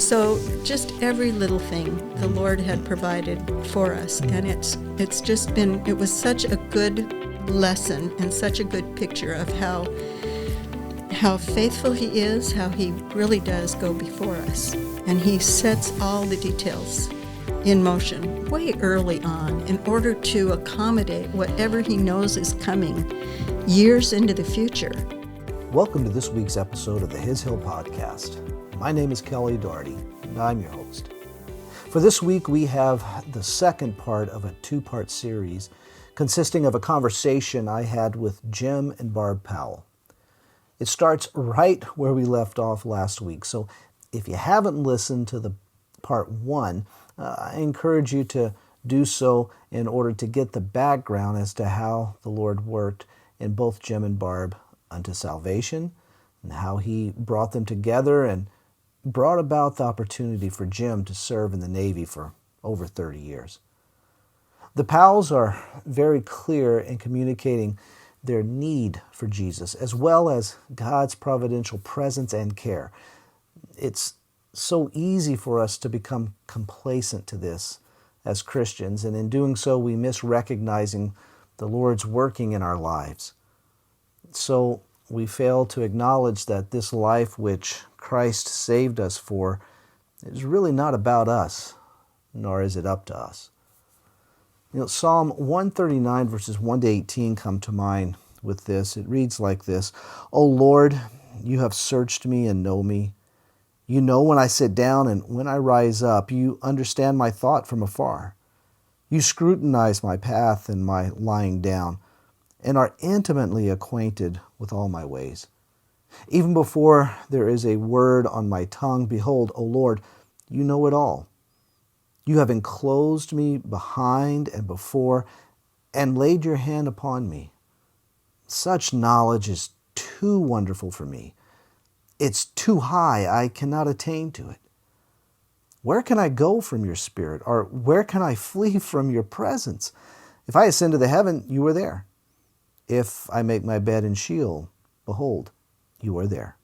So just every little thing the Lord had provided for us, and it was such a good lesson and such a good picture of how faithful He is, how He really does go before us, and He sets all the details in motion way early on in order to accommodate whatever He knows is coming years into the future. Welcome to this week's episode of the His Hill Podcast. My name is Kelly Doherty, and I'm your host. For this week, we have the second part of a two-part series consisting of a conversation I had with Jim and Barb Powell. It starts right where we left off last week, so if you haven't listened to the part one, I encourage you to do so in order to get the background as to how the Lord worked in both Jim and Barb unto salvation, and how He brought them together and brought about the opportunity for Jim to serve in the Navy for over 30 years. The Powells are very clear in communicating their need for Jesus, as well as God's providential presence and care. It's so easy for us to become complacent to this as Christians, and in doing so, we miss recognizing the Lord's working in our lives. So we fail to acknowledge that this life which Christ saved us for is really not about us, nor is it up to us. Psalm 139 verses 1 to 18 come to mind with this. It reads like this: "O Lord, you have searched me and know me. You know when I sit down and when I rise up. You understand my thought from afar. You scrutinize my path and my lying down, and are intimately acquainted with all my ways. Even before there is a word on my tongue, behold, O Lord, you know it all. You have enclosed me behind and before, and laid your hand upon me. Such knowledge is too wonderful for me. It's too high, I cannot attain to it. Where can I go from your spirit, or where can I flee from your presence? If I ascend to the heaven, you are there. If I make my bed in Sheol, behold, you are there.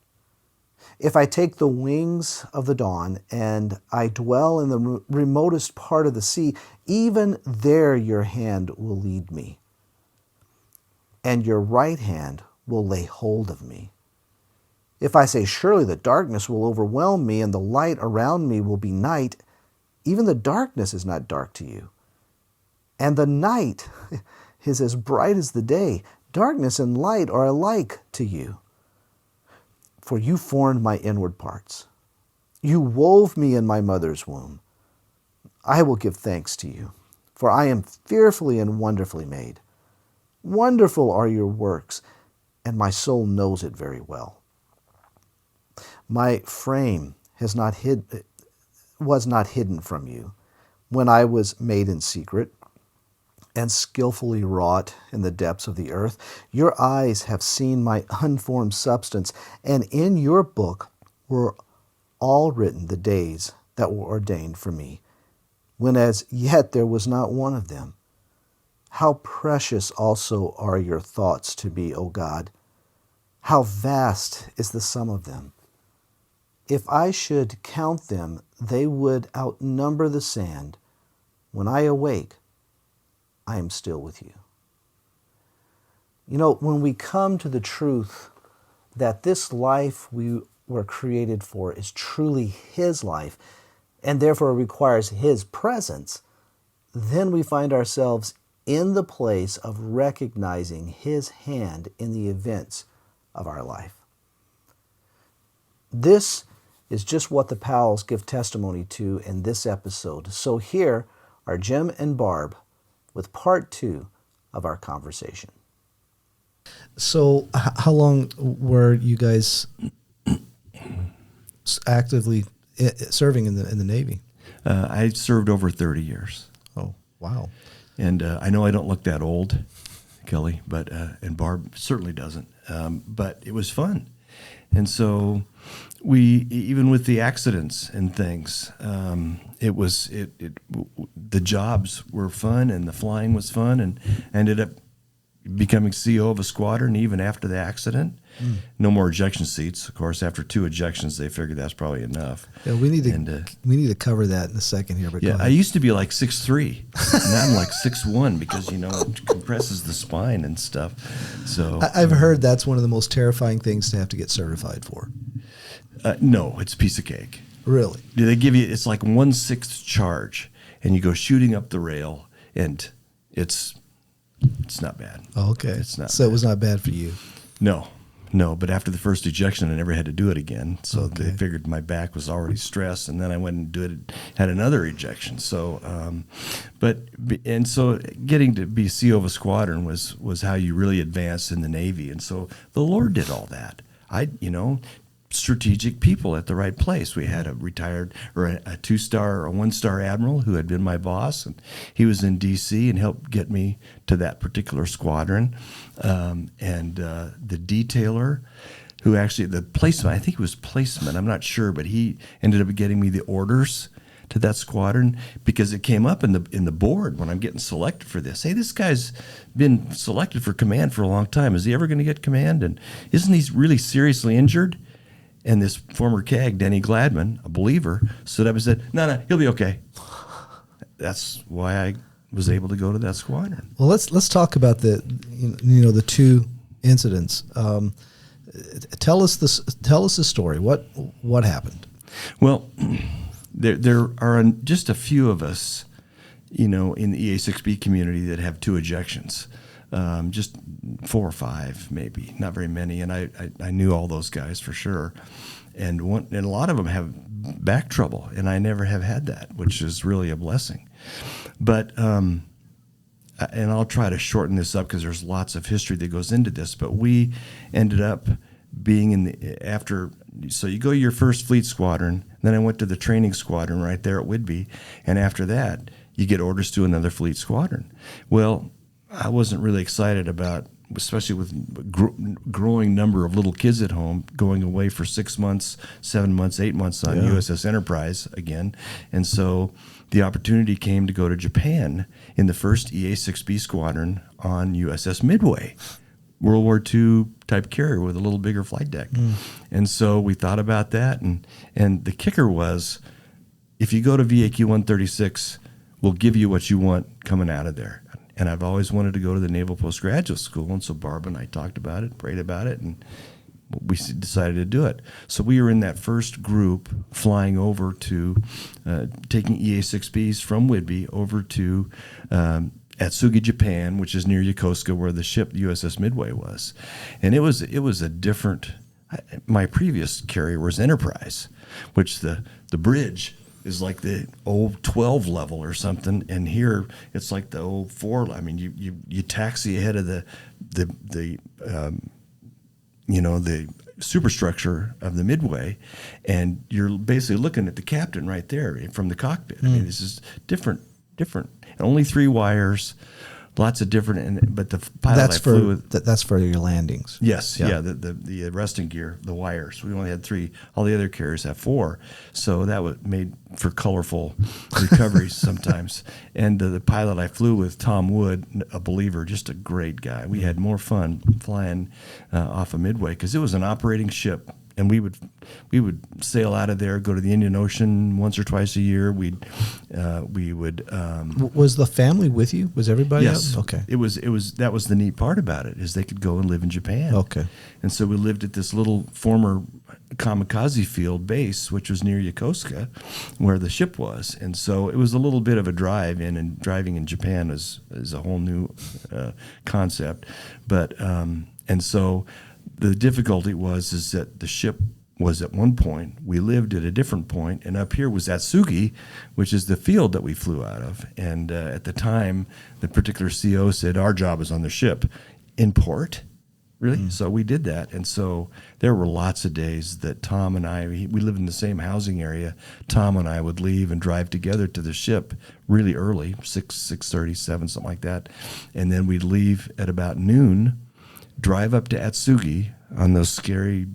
If I take the wings of the dawn, and I dwell in the remotest part of the sea, even there your hand will lead me, and your right hand will lay hold of me. If I say, surely the darkness will overwhelm me, and the light around me will be night, even the darkness is not dark to you. And the night is as bright as the day. Darkness and light are alike to you. For you formed my inward parts. You wove me in my mother's womb. I will give thanks to you, for I am fearfully and wonderfully made. Wonderful are your works, and my soul knows it very well. My frame was not hidden from you when I was made in secret and skillfully wrought in the depths of the earth. Your eyes have seen my unformed substance, and in your book were all written the days that were ordained for me, when as yet there was not one of them. How precious also are your thoughts to me, O God! How vast is the sum of them! If I should count them, they would outnumber the sand. When I awake, I am still with you." When we come to the truth that this life we were created for is truly His life, and therefore requires His presence, then we find ourselves in the place of recognizing His hand in the events of our life. This is just what the Powells give testimony to in this episode. So here are Jim and Barb with part two of our conversation. So how long were you guys actively serving in the Navy? I served over 30 years. Oh, wow. And I know I don't look that old, Kelly, but and Barb certainly doesn't. But it was fun. And so we, even with the accidents and things, the jobs were fun and the flying was fun, and ended up becoming CO of a squadron even after the accident. No more ejection seats. Of course, after 2 ejections, they figured that's probably enough. Yeah, we need to cover that in a second here. But yeah, I used to be like 6'3". Now I'm like 6'1" because it compresses the spine and stuff. So I've heard that's one of the most terrifying things to have to get certified for. No, it's a piece of cake. Really? They give you, it's like 1/6 charge, and you go shooting up the rail, and it's not bad. Oh, okay. It's not. So it was not bad for you. No, but after the first ejection, I never had to do it again. So they figured my back was already stressed, and then I went and had another ejection. So, so getting to be CO of a squadron was how you really advanced in the Navy, and so the Lord did all that. Strategic people at the right place. We had a retired or a 2-star or 1-star admiral who had been my boss, and he was in D.C. and helped get me to that particular squadron. The detailer, who actually the placement, I think it was placement, I'm not sure, but he ended up getting me the orders to that squadron because it came up in the board when I'm getting selected for this. Hey, this guy's been selected for command for a long time. Is he ever going to get command? And isn't he really seriously injured? And this former CAG, Denny Gladman, a believer, stood up and said, no, he'll be okay. That's why I was able to go to that squadron. Well, let's talk about the 2 incidents. Tell us the story. What happened? Well, there are just a few of us, in the EA6B community that have 2 ejections. Just 4 or 5, maybe, not very many. And I knew all those guys for sure. And a lot of them have back trouble, and I never have had that, which is really a blessing. But, and I'll try to shorten this up because there's lots of history that goes into this, but we ended up being so you go to your first fleet squadron, then I went to the training squadron right there at Whidbey, and after that, you get orders to another fleet squadron. Well, I wasn't really excited about, especially with growing number of little kids at home, going away for 6 months, 7 months, 8 months on USS Enterprise again. And so the opportunity came to go to Japan in the first EA-6B squadron on USS Midway, World War II type carrier with a little bigger flight deck. And so we thought about that. And the kicker was, if you go to VAQ 136, we'll give you what you want coming out of there. And I've always wanted to go to the Naval Postgraduate School, and so Barb and I talked about it, prayed about it, and we decided to do it. So we were in that first group flying over to, taking EA-6Bs from Whidbey over to Atsugi, Japan, which is near Yokosuka, where the ship USS Midway was. And it was a different, my previous carrier was Enterprise, which the bridge is like the old 12 level or something, and here it's like the old 4. I mean, you taxi ahead of the superstructure of the Midway, and you're basically looking at the captain right there from the cockpit. I mean, this is different. Only 3 wires, lots of different. But the pilot flew with, that's for your landings. Yes, yeah. The arresting gear, the wires. We only had 3. All the other carriers have 4. So that was made for colorful recoveries sometimes. And the pilot I flew with, Tom Wood, a believer, just a great guy. We had more fun flying off of Midway because it was an operating ship. And we would sail out of there, go to the Indian Ocean once or twice a year. We would. Was the family with you? Was everybody? Yes. Out? Okay. It was. That was the neat part about it, is they could go and live in Japan. Okay. And so we lived at this little former kamikaze field base, which was near Yokosuka, where the ship was. And so it was a little bit of a drive in, and driving in Japan is a whole new concept. But and so. The difficulty is that the ship was at one point, we lived at a different point, and up here was Atsugi, which is the field that we flew out of. And at the time, the particular CO said, our job is on the ship. In port? Really? So we did that. And so there were lots of days that Tom and I, we lived in the same housing area. Tom and I would leave and drive together to the ship really early, 6:30, 7, something like that. And then we'd leave at about noon, drive up to Atsugi on those scary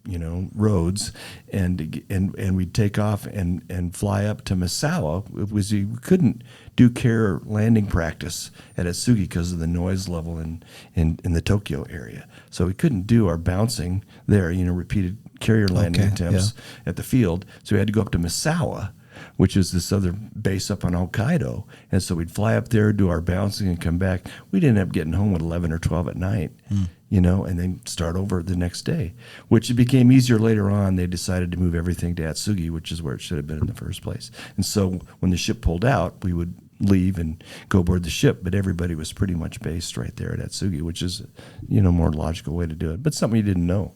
roads, and we'd take off and fly up to Misawa. We couldn't do carrier landing practice at Atsugi because of the noise level in the Tokyo area. So we couldn't do our bouncing there, repeated carrier landing attempts at the field. So we had to go up to Misawa, which is this other base up on Hokkaido. And so we'd fly up there, do our bouncing, and come back. We'd end up getting home at 11 or 12 at night, and then start over the next day, which it became easier later on. They decided to move everything to Atsugi, which is where it should have been in the first place. And so when the ship pulled out, we would leave and go aboard the ship, but everybody was pretty much based right there at Atsugi, which is, more logical way to do it, but something you didn't know.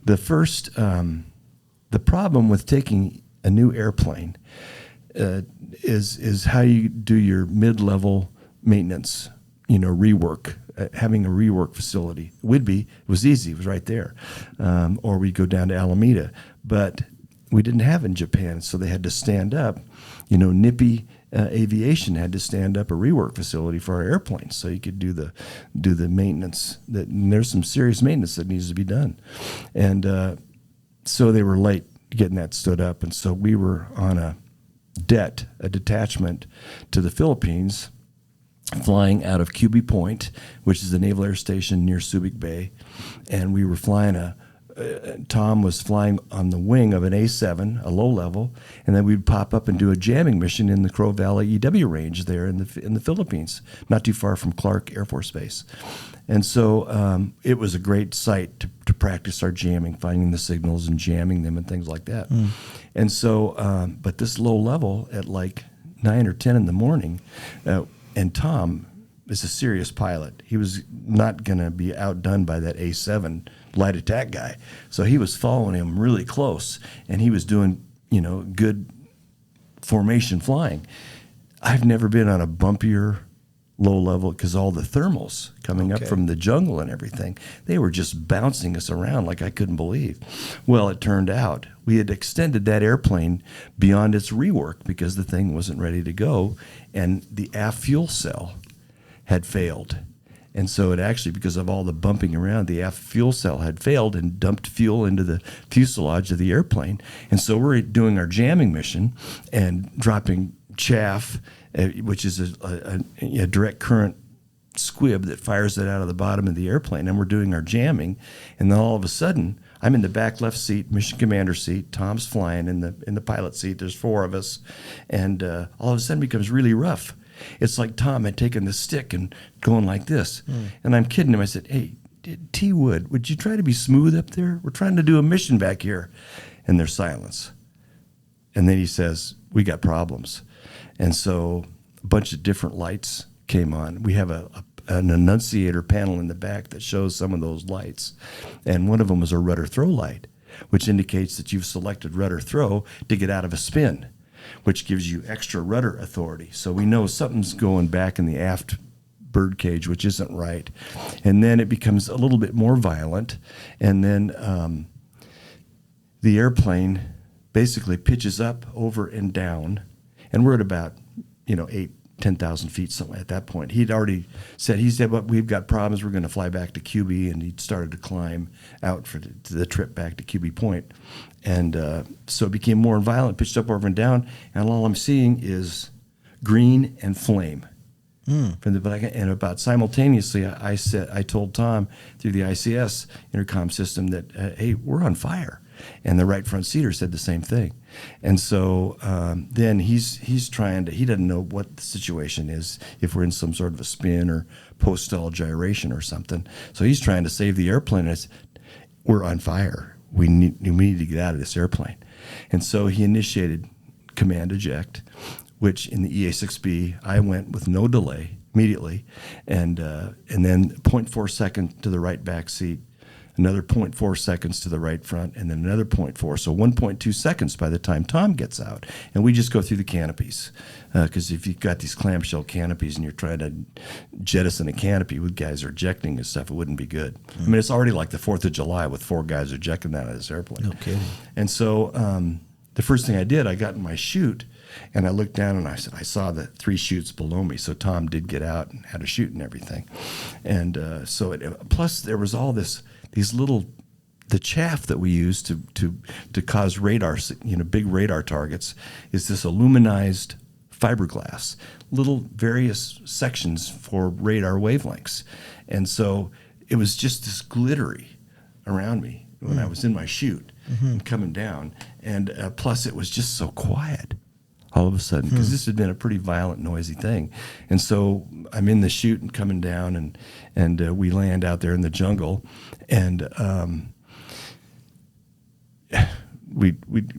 The first, the problem with taking a new airplane is how you do your mid-level maintenance, rework. Having a rework facility it was easy. It was right there. Or we'd go down to Alameda, but we didn't have it in Japan, so they had to stand up. Nippy Aviation had to stand up a rework facility for our airplanes, so you could do the maintenance. And there's some serious maintenance that needs to be done, and so they were late getting that stood up, and so we were on a detachment to the Philippines, flying out of QB Point, which is the Naval Air Station near Subic Bay, and we were flying Tom was flying on the wing of an A7, a low level, and then we'd pop up and do a jamming mission in the Crow Valley EW range there in the Philippines, not too far from Clark Air Force Base. And so it was a great site to practice our jamming, finding the signals and jamming them and things like that. And so, but this low level at like 9 or 10 in the morning, and Tom is a serious pilot. He was not going to be outdone by that A7 light attack guy. So he was following him really close, and he was doing, good formation flying. I've never been on a bumpier low level because all the thermals coming up from the jungle and everything, they were just bouncing us around like I couldn't believe. Well, it turned out we had extended that airplane beyond its rework because the thing wasn't ready to go, and the aft fuel cell had failed. And so it actually, because of all the bumping around, the aft fuel cell had failed and dumped fuel into the fuselage of the airplane. And so we're doing our jamming mission and dropping chaff, which is a direct current squib that fires it out of the bottom of the airplane. And we're doing our jamming. And then all of a sudden, I'm in the back left seat, mission commander seat. Tom's flying in the pilot seat. There's 4 of us. And all of a sudden it becomes really rough. It's like Tom had taken the stick and going like this. And I'm kidding him. I said, "Hey, T. Wood, would you try to be smooth up there? We're trying to do a mission back here." And there's silence. And then he says, "We got problems." And so a bunch of different lights came on. We have an annunciator panel in the back that shows some of those lights. And one of them was a rudder throw light, which indicates that you've selected rudder throw to get out of a spin, which gives you extra rudder authority. So we know something's going back in the aft birdcage, which isn't right. And then it becomes a little bit more violent. And then the airplane basically pitches up, over, and down. And we're at about, 10,000 feet, something at that point. He said, "Well, we've got problems. We're going to fly back to QB," and he started to climb out for the trip back to QB Point. And so it became more violent, pitched up, over, and down, and all I'm seeing is green and flame from the back. And about simultaneously, I told Tom through the ICS intercom system that, "Hey, we're on fire." And the right front seater said the same thing. And so then he's trying to, he doesn't know what the situation is, if we're in some sort of a spin or post-stall gyration or something. So he's trying to save the airplane. And I said, "We're on fire. We need to get out of this airplane." And so he initiated command eject, which in the EA-6B, I went with no delay immediately, and then 0.4 second to the right back seat, another 0.4 seconds to the right front, and then another 0.4. So 1.2 seconds by the time Tom gets out. And we just go through the canopies. Because if you've got these clamshell canopies and you're trying to jettison a canopy with guys are ejecting and stuff, it wouldn't be good. I mean, it's already like the 4th of July with 4 guys ejecting out of this airplane. Okay. And so the first thing I did, I got in my chute, and I looked down and I saw the 3 chutes below me. So Tom did get out and had a chute and everything. And plus there was all these little the chaff that we use to cause radar, big radar targets, is this aluminized fiberglass, little various sections for radar wavelengths. And so it was just this glittery around me when I was in my chute and coming down. And plus it was just so quiet all of a sudden, because this had been a pretty violent, noisy thing. And so I'm in the chute and coming down, and we land out there in the jungle, and we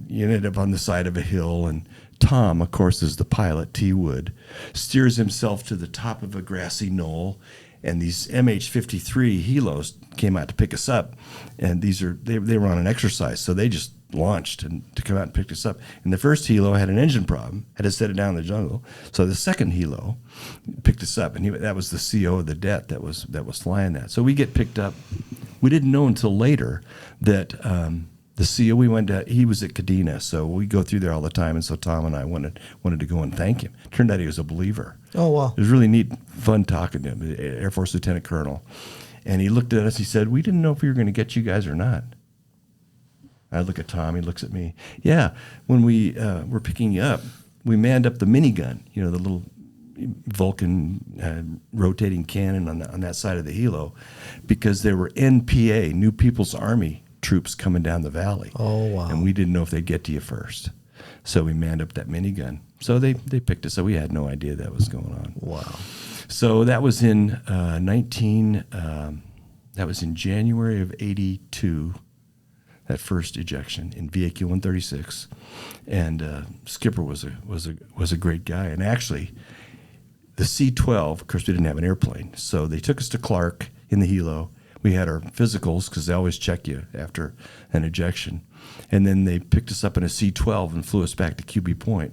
ended up on the side of a hill, and Tom, of course, is the pilot, T. Wood, steers himself to the top of a grassy knoll, and these MH-53 helos came out to pick us up, and they were on an exercise, so they just launched and to come out and pick us up. And the first helo had an engine problem, had to set it down in the jungle. So the second helo picked us up, and that was the CO of the det that was flying that. So we get picked up. We didn't know until later that the CO we went to, he was at Kadena, so we go through there all the time. And so Tom and I wanted to go and thank him. Turned out he was a believer. Oh, wow. It was really neat, fun talking to him, Air Force Lieutenant Colonel. And he looked at us, he said, "We didn't know if we were going to get you guys or not." I look at Tom, he looks at me. "Yeah, when we were picking you up, we manned up the minigun, the little Vulcan rotating cannon on that side of the helo, because there were NPA, New People's Army troops coming down the valley. Oh, wow. And we didn't know if they'd get to you first. So we manned up that minigun. So they picked us up. We had no idea that was going on. Wow. So that was in that was in January of '82. That first ejection in VAQ 136, and Skipper was a great guy. And actually, the C-12, of course, we didn't have an airplane, so they took us to Clark in the helo. We had our physicals because they always check you after an ejection, and then they picked us up in a C-12 and flew us back to QB Point.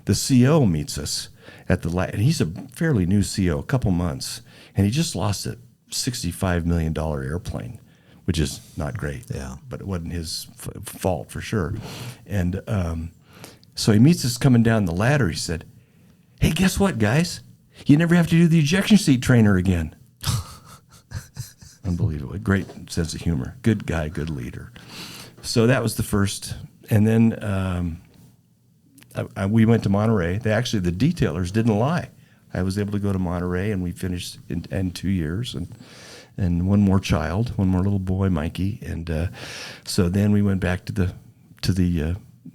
The CO meets us at and he's a fairly new CO, a couple months, and he just lost a $65 million airplane, which is not great, but it wasn't his fault for sure. And so he meets us coming down the ladder. He said, "Hey, guess what, guys? You never have to do the ejection seat trainer again." Unbelievable. Great sense of humor. Good guy, good leader. So that was the first. And then we went to Monterey. The detailers didn't lie. I was able to go to Monterey, and we finished in 2 years. And one more little boy, Mikey, and so then we went back to the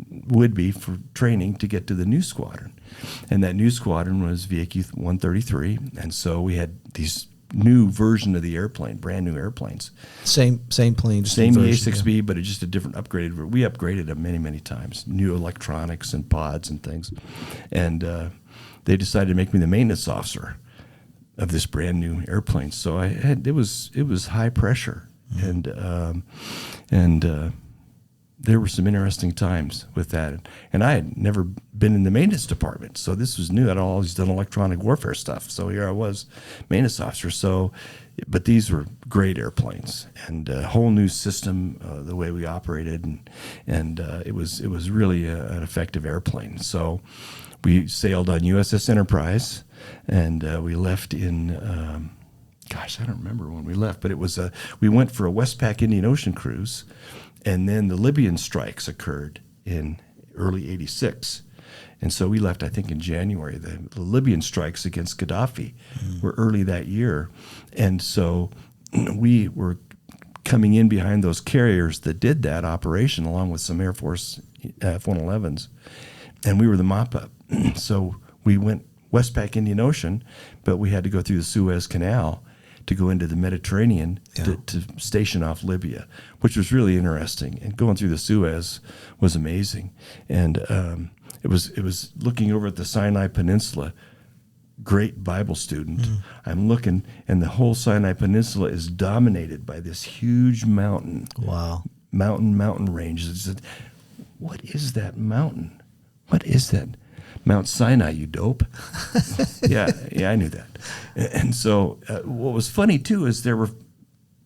Whidbey for training to get to the new squadron, and that new squadron was VAQ 133, and so we had these new version of the airplane, brand new airplanes, same plane, same EA6B, but it's just a different upgraded. We upgraded them many times, new electronics and pods and things, and they decided to make me the maintenance officer of this brand new airplane. So it was high pressure, and there were some interesting times with that. And I had never been in the maintenance department, so this was new. I'd always done electronic warfare stuff. So here I was, maintenance officer. So, but these were great airplanes, and a whole new system, the way we operated, and it was really an effective airplane. So we sailed on USS Enterprise, and we left in, I don't remember when we left, but it was we went for a Westpac Indian Ocean cruise, and then the Libyan strikes occurred in early '86. And so we left, I think, in January. The Libyan strikes against Gaddafi were early that year. And so we were coming in behind those carriers that did that operation, along with some Air Force F-111s. And we were the mop-up. So we went Westpac Indian Ocean, but we had to go through the Suez Canal to go into the Mediterranean to station off Libya, which was really interesting. And going through the Suez was amazing. And it was looking over at the Sinai Peninsula. Great Bible student. I'm looking, and the whole Sinai Peninsula is dominated by this huge mountain. Wow. Mountain range. I said, "What is that mountain? What is that? Mount Sinai, you dope." yeah, I knew that. And so what was funny, too, is there were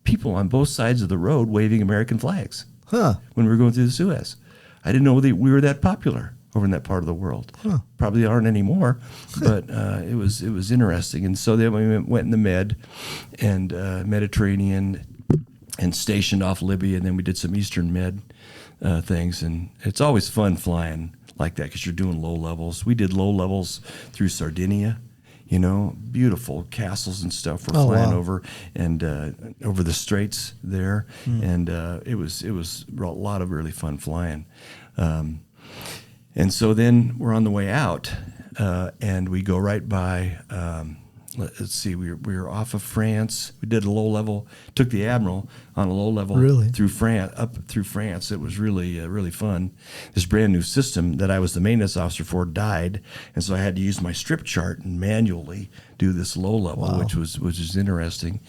people on both sides of the road waving American flags when we were going through the Suez. I didn't know we were that popular over in that part of the world. Probably aren't anymore, but it was interesting. And so then we went in the Mediterranean, and stationed off Libya, and then we did some Eastern Med things, and it's always fun flying like that because you're doing low levels. We did low levels through Sardinia, beautiful castles and stuff. We're flying over and over the straits there, and it was a lot of really fun flying. And so then we're on the way out, and we go right by. Let's see, we were off of France. We did a low level, took the Admiral on a low level through France, up through France. It was really, really fun. This brand new system that I was the maintenance officer for died, and so I had to use my strip chart and manually do this low level, which was interesting.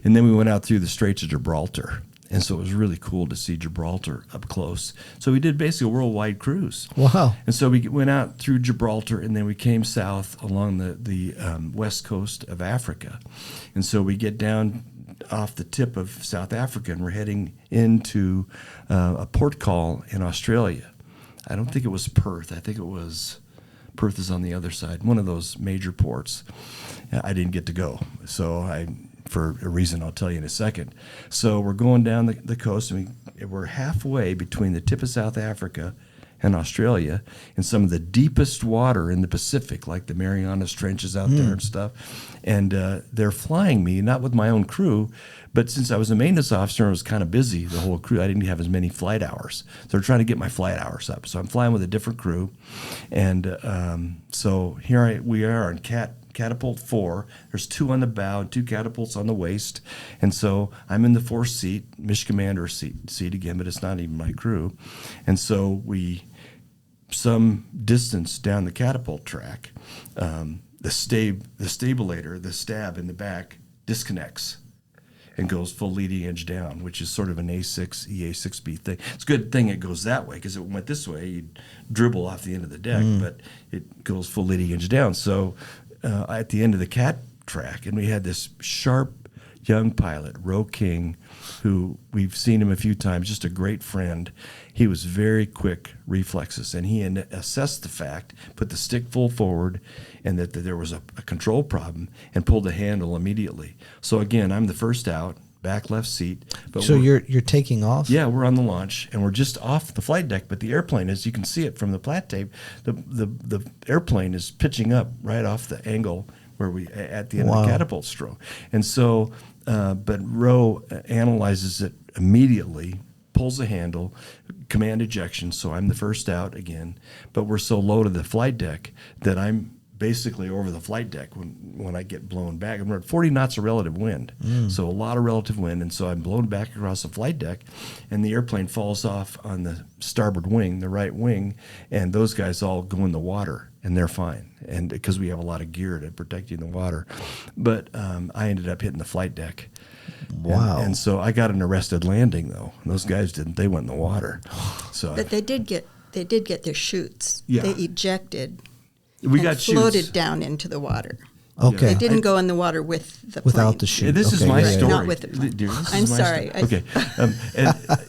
And then we went out through the Straits of Gibraltar. And so it was really cool to see Gibraltar up close. So we did basically a worldwide cruise. Wow. And so we went out through Gibraltar, and then we came south along the west coast of Africa. And so we get down off the tip of South Africa, and we're heading into a port call in Australia. I don't think it was Perth. I think it was Perth is on the other side, one of those major ports. I didn't get to go. So for a reason I'll tell you in a second. So we're going down the coast, and we're halfway between the tip of South Africa and Australia in some of the deepest water in the Pacific, like the Marianas Trenches out there and stuff. And they're flying me, not with my own crew, but since I was a maintenance officer and I was kind of busy, the whole crew, I didn't have as many flight hours. So they're trying to get my flight hours up. So I'm flying with a different crew. And so here we are on Catapult 4. There's 2 on the bow, 2 catapults on the waist. And so I'm in the 4th seat, Mission Commander seat again, but it's not even my crew. And so some distance down the catapult track, the stabulator, the stab in the back, disconnects and goes full leading edge down, which is sort of an A6, EA6B thing. It's a good thing it goes that way, because if it went this way, you'd dribble off the end of the deck, but it goes full leading edge down. So at the end of the cat track, and we had this sharp young pilot, Ro King, who we've seen him a few times, just a great friend. He was very quick reflexes, and he assessed the fact, put the stick full forward, and that there was a control problem, and pulled the handle immediately. So again, I'm the first out, back left seat. But so you're taking off? Yeah, we're on the launch, and we're just off the flight deck. But the airplane, as you can see it from the plat tape, the airplane is pitching up right off the angle where we at the end of the catapult stroke. And so, but Ro analyzes it immediately, pulls the handle, command ejection. So I'm the first out again, but we're so low to the flight deck that I'm basically over the flight deck when I get blown back. I'm at 40 knots of relative wind, so a lot of relative wind, and so I'm blown back across the flight deck, and the airplane falls off on the starboard wing, the right wing, and those guys all go in the water, and they're fine, and because we have a lot of gear to protect you in the water. But I ended up hitting the flight deck. Wow. And so I got an arrested landing, though. And those guys didn't. They went in the water. So But they did get their chutes. Yeah. They ejected. We and got floated chutes. down into the water. Okay. They didn't go in the water with the Without plane. the chute. This is Okay, my yeah, yeah. story. Not with the plane. Dear, this I'm is my sorry. story. Okay.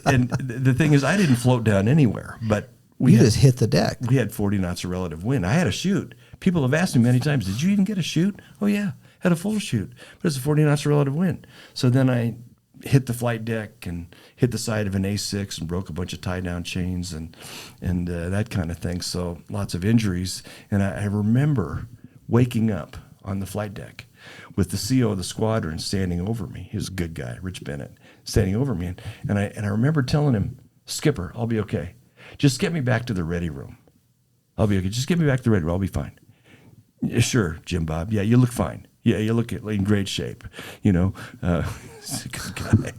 And the thing is, I didn't float down anywhere, but You just hit the deck. we had 40 knots of relative wind. I had a chute. People have asked me many times, did you even get a chute? Oh, yeah, had a full chute, but it's a 40 knots of relative wind. So then I hit the flight deck and hit the side of an A6 and broke a bunch of tie-down chains and that kind of thing. So lots of injuries. And I remember waking up on the flight deck with the CO of the squadron standing over me. He was a good guy, Rich Bennett, standing over me. And I remember telling him, Skipper, I'll be okay. Just get me back to the ready room. I'll be okay. Just get me back to the ready room. I'll be fine. Yeah, sure, Jim Bob. Yeah, you look fine. Yeah, you look in great shape. He's a good guy.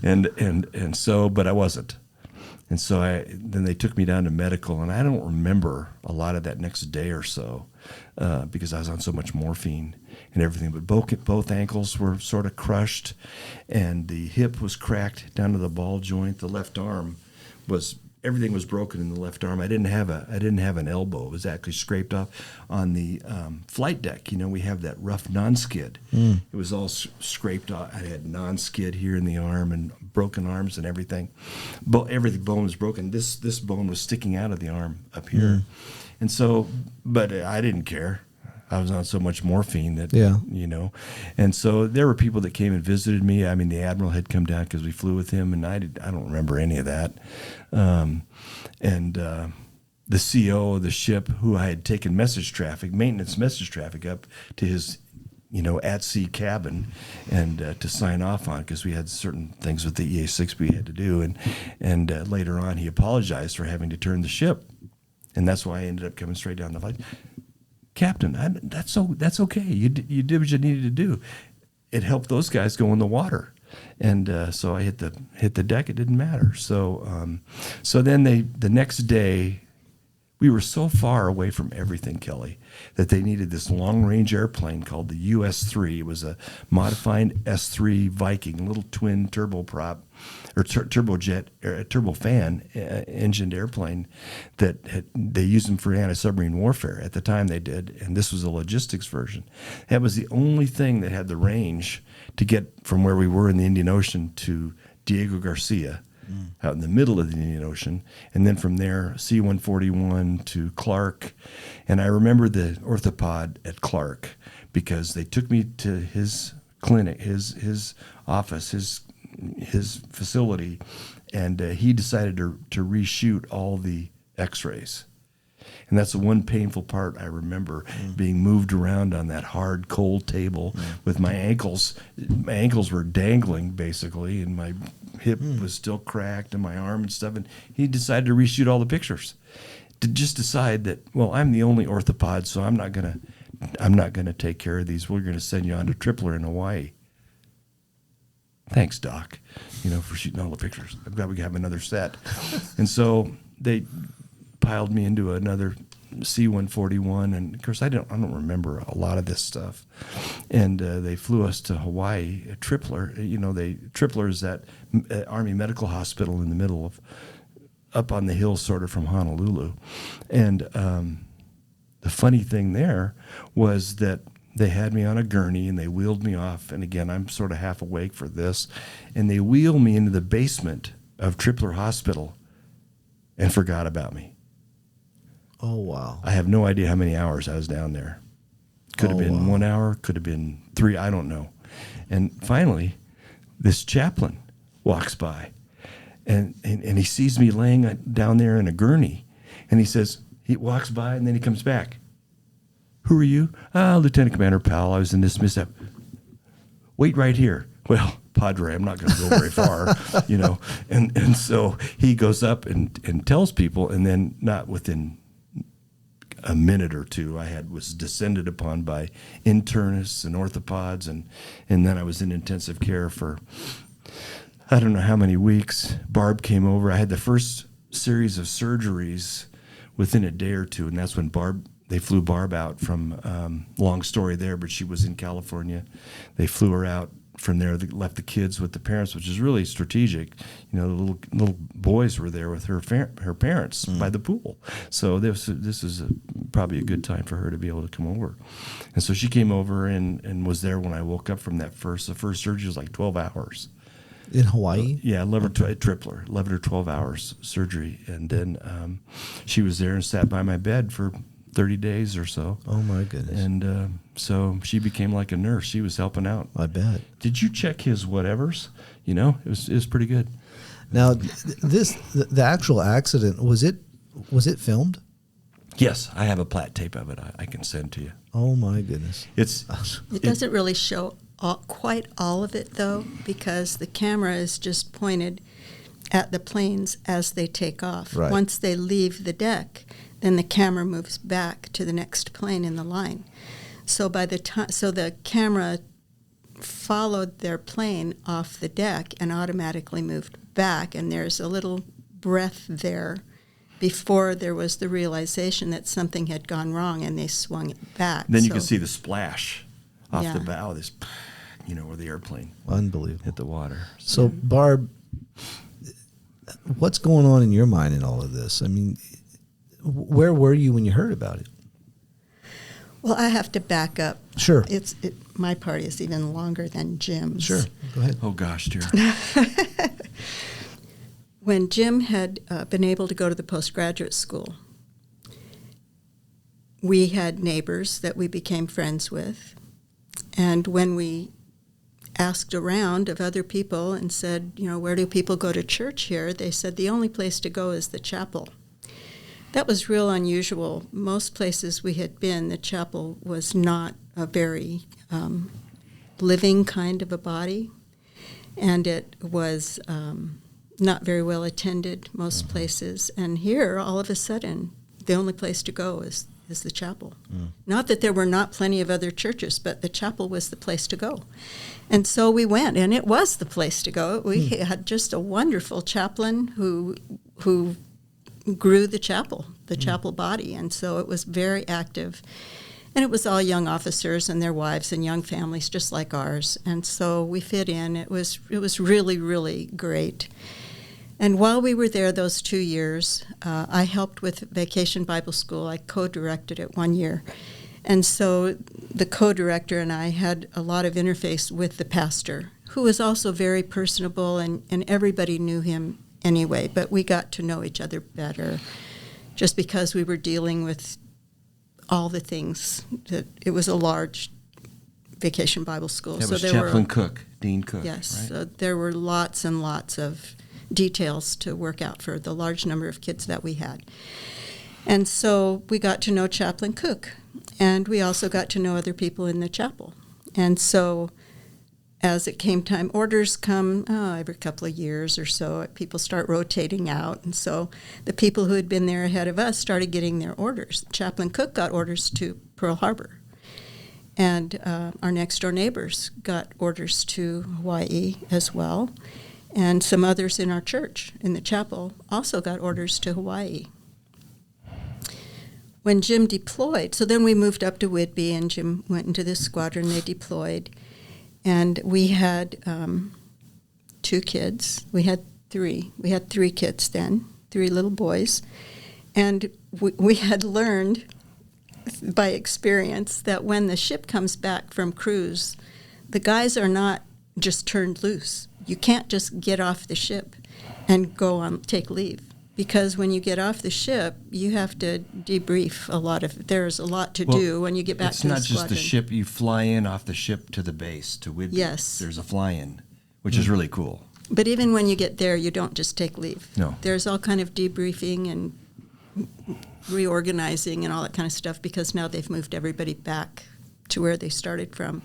And so, but I wasn't. And so then they took me down to medical, and I don't remember a lot of that next day or so because I was on so much morphine and everything. But both ankles were sort of crushed, and the hip was cracked down to the ball joint. The left arm everything was broken in the left arm. I didn't have an elbow. It was actually scraped off on the flight deck. We have that rough non-skid. It was all scraped off. I had non-skid here in the arm and broken arms and everything. Every bone was broken. This bone was sticking out of the arm up here. And so, but I didn't care. I was on so much morphine that, Yeah. And so there were people that came and visited me. I mean, the Admiral had come down because we flew with him, and I don't remember any of that. The CO of the ship, who I had taken maintenance message traffic up to his, at sea cabin, and to sign off on, because we had certain things with the EA-6 we had to do, and later on he apologized for having to turn the ship, and that's why I ended up coming straight down the flight. Captain, that's okay. You did what you needed to do. It helped those guys go in the water, and so I hit the deck. It didn't matter. So then the next day. We were so far away from everything, Kelly, that they needed this long-range airplane called the US-3. It was a modified S-3 Viking, little twin turboprop or turbofan engined airplane that they used them for anti-submarine warfare. At the time they did, and this was a logistics version. That was the only thing that had the range to get from where we were in the Indian Ocean to Diego Garcia, out in the middle of the Indian Ocean, and then from there, C-141 to Clark. And I remember the orthopod at Clark because they took me to his clinic, his office, his facility, and he decided to reshoot all the x-rays. And that's the one painful part I remember, being moved around on that hard, cold table with my ankles. My ankles were dangling, basically, and my hip was still cracked and my arm and stuff. And he decided to reshoot all the pictures, to just decide that, well, I'm the only orthopod, so I'm not gonna take care of these. We're gonna send you on to Tripler in Hawaii. Thanks, Doc, for shooting all the pictures. I'm glad we have another set. And so they piled me into another C-141, and of course I don't remember a lot of this stuff. And they flew us to Hawaii, Tripler. Tripler is that Army Medical Hospital in the middle of, up on the hill, sort of from Honolulu. And the funny thing there was that they had me on a gurney and they wheeled me off. And again, I'm sort of half awake for this, and they wheel me into the basement of Tripler Hospital and forgot about me. Oh, wow. I have no idea how many hours I was down there. Could have been 1 hour, could have been 3, I don't know. And finally, this chaplain walks by, and he sees me laying down there in a gurney, and he walks by, and then he comes back. Who are you? Lieutenant Commander Powell. I was in this mishap. Wait right here. Well, Padre, I'm not going to go very far, And so he goes up and tells people, and then not within a minute or two, was descended upon by internists and orthopods, and then I was in intensive care for I don't know how many weeks. Barb came over. I had the first series of surgeries within a day or two, and that's when they flew Barb out from, long story there, but she was in California. They flew her out. From there, they left the kids with the parents, which is really strategic. The little boys were there with her parents by the pool. So this is probably a good time for her to be able to come over. And so she came over and was there when I woke up from the first surgery was like 12 hours. In Hawaii? Yeah, Tripler, 11 or 12 hours surgery. And then she was there and sat by my bed for 30 days or so. Oh, my goodness. And so she became like a nurse. She was helping out. I bet. Did you check his whatevers? It was pretty good. Now, the actual accident, was it filmed? Yes, I have a plat tape of it. I can send to you. Oh, my goodness. It doesn't really show quite all of it, though, because the camera is just pointed at the planes as they take off. Right. Once they leave the deck, then the camera moves back to the next plane in the line. So the camera followed their plane off the deck and automatically moved back, and there's a little breath there before there was the realization that something had gone wrong, and they swung it back. Then you can see the splash off the bow, this, where the airplane Unbelievable. hit the water. So, Barb, what's going on in your mind in all of this? I mean, where were you when you heard about it? Well, I have to back up. Sure. My part is even longer than Jim's. Sure. Go ahead. Oh, gosh, dear. When Jim had been able to go to the postgraduate school, we had neighbors that we became friends with. And when we asked around of other people and said, where do people go to church here? They said the only place to go is the chapel. That was real unusual. Most places we had been, the chapel was not a very living kind of a body, and it was not very well attended most places. And here, all of a sudden, the only place to go is the chapel. Not that there were not plenty of other churches, but the chapel was the place to go. And so we went, and it was the place to go. We had just a wonderful chaplain who grew the chapel body, and so it was very active. And it was all young officers and their wives and young families just like ours, and so we fit in. It was really, really great. And while we were there those 2 years, I helped with Vacation Bible School. I co-directed it 1 year. And so the co-director and I had a lot of interface with the pastor, who was also very personable, and everybody knew him anyway, but we got to know each other better just because we were dealing with all the things. It was a large Vacation Bible School. That was Chaplain Cook, Dean Cook. Yes, right? so there were lots and lots of details to work out for the large number of kids that we had. And so we got to know Chaplain Cook, and we also got to know other people in the chapel. And so as it came time, orders come every couple of years or so. People start rotating out, and so the people who had been there ahead of us started getting their orders. Chaplain Cook got orders to Pearl Harbor, and our next-door neighbors got orders to Hawaii as well, and some others in our church, in the chapel, also got orders to Hawaii. When Jim deployed, so then we moved up to Whidbey, and Jim went into this squadron. They deployed. And we had 2 kids. We had 3. We had 3 kids then, 3 little boys. And we had learned by experience that when the ship comes back from cruise, the guys are not just turned loose. You can't just get off the ship and go on, take leave. Because when you get off the ship, you have to debrief a lot of. There's a lot to do when you get back to the squadron. It's not just the ship. You fly in off the ship to the base, to Whidbey. Yes. There's a fly-in, which is really cool. But even when you get there, you don't just take leave. No. There's all kind of debriefing and reorganizing and all that kind of stuff, because now they've moved everybody back to where they started from.